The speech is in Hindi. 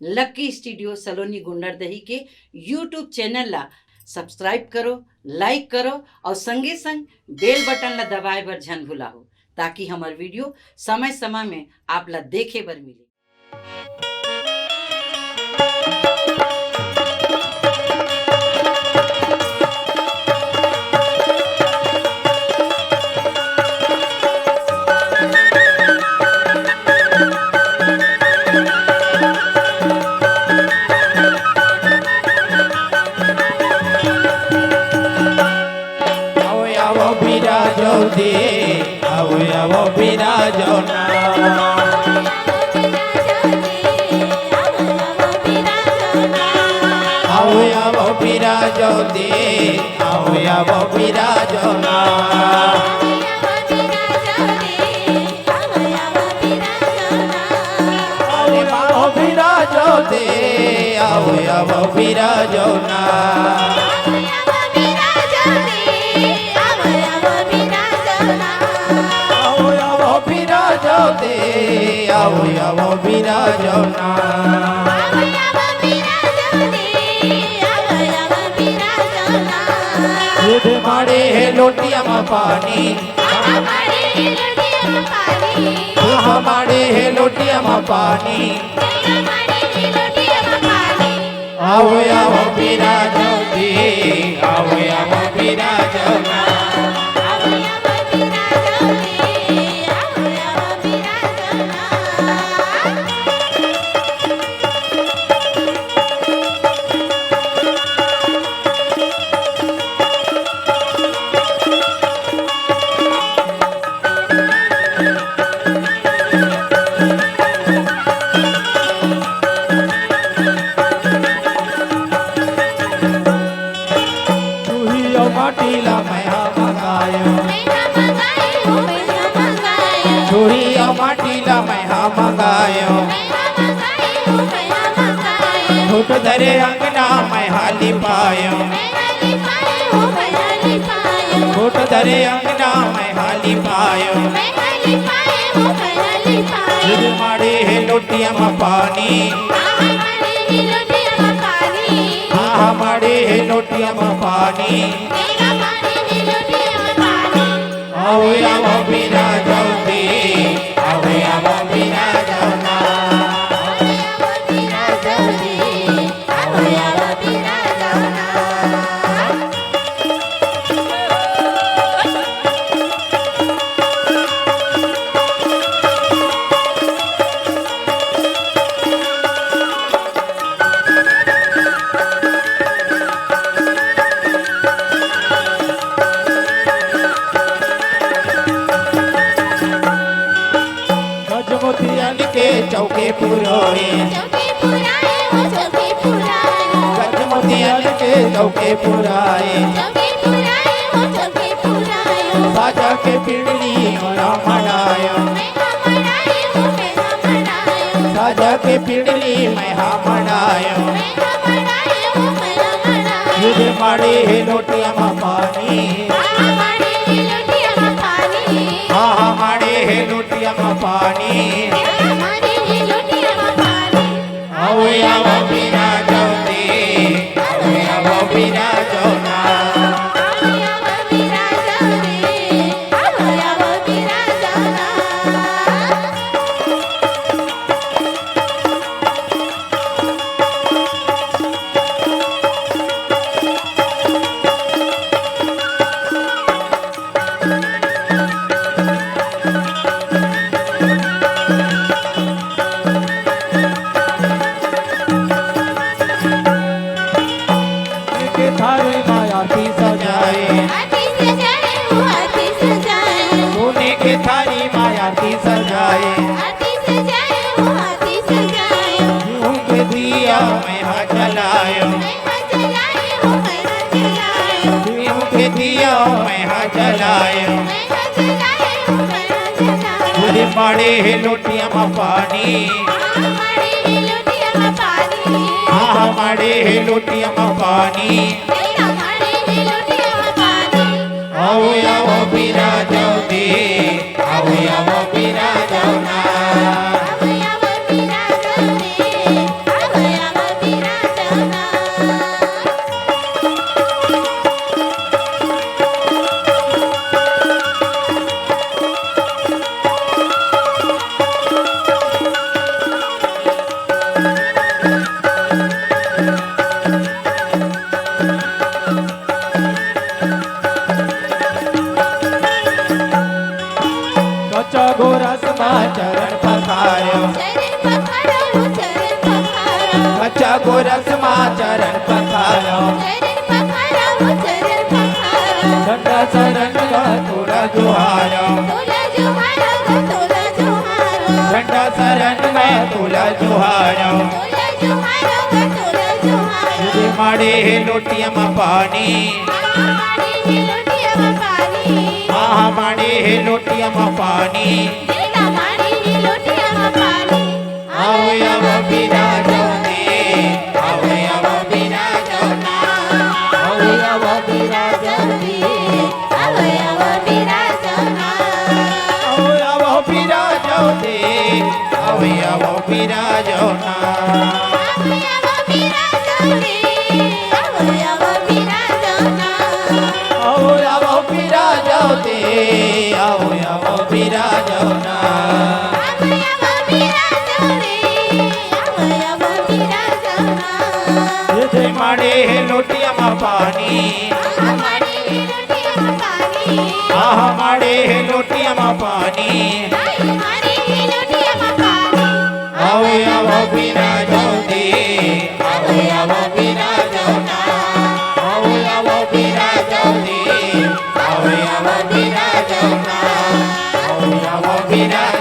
लकी स्टूडियो सलोनी गुंडरदही के यूट्यूब चैनल ला सब्सक्राइब करो, लाइक करो और संगे संग बेल बटन ला दबाए बर झन भुलाओ, ताकि हमार वीडियो समय समय में आप ला देखे बर मिले। आओ बिराजो ना आओ बिराजो दे आओ बिराजो ना अरे माओ बिराजो दे आओ बिराजो ना दे आओ बिराजो ना दूध माड़े है लोटिया में पानी हमारे है लोटिया में पानी आओ बिराजो दे आओ बिराजो ना माटीला मैहा मंगायो चूड़िया माटीला मैहा मंगायो फूट धरे अंगना मैहा लिपायो फूट धरे अंगना मैहा लिपायो माड़े है लोटिया में पानी हमारे है लोटिया में पानी आओ बिराजो दे आओ बिराजो ना के चौके पुरोए गजमोतियन के चौके पुराए साजा के पिड़ली मनायो साजा के पिड़ली मैहा मनायो दूध माड़े है लोटिया में पानी हाँ माड़े है लोटिया में पानी आओ बिराजो दे आओ बिराजो ना थारे मायाती सजाए सोने के थारी मायाती सजाए यूं के दिया मैहा जलायो यूं के दिया मैहा जलायो दूध माड़े है लोटिया में पानी हमारे है लोटिया में पानी आओ बिराजो दे आओ बिराजो ना કચ્ચા ગોરસમાં ચરણ પખાર્યો કચ્ચા ગોરસમાં ચરણ પખાર્યો ઠંડા શરણમાં તુલા જુહાર્યો ઠંડા શરણમાં તુલા જુહાર્યો તુજે માડે લોટિયામાં પાણી હા માડે લોટિયામાં પાણી આવો આવો બિરાજો ને આવો આવો બિરાજો ના આવો આવો બિરાજો ને આવો આવો બિરાજો ના આવો આવો બિરાજો ને આવો આવો બિરાજો ના આવો આવો બિરાજો ને આવો આવો બિરાજો ના જે માડે લોટિયામાં પાણી આહા માડે લોટિયામાં પાણી આવો આવો બિરાજો દે આવો આવો બિરાજો ના આવો આવો બિરાજો દે આવો આવો બિરાજો ના આવો આવો બિરાજો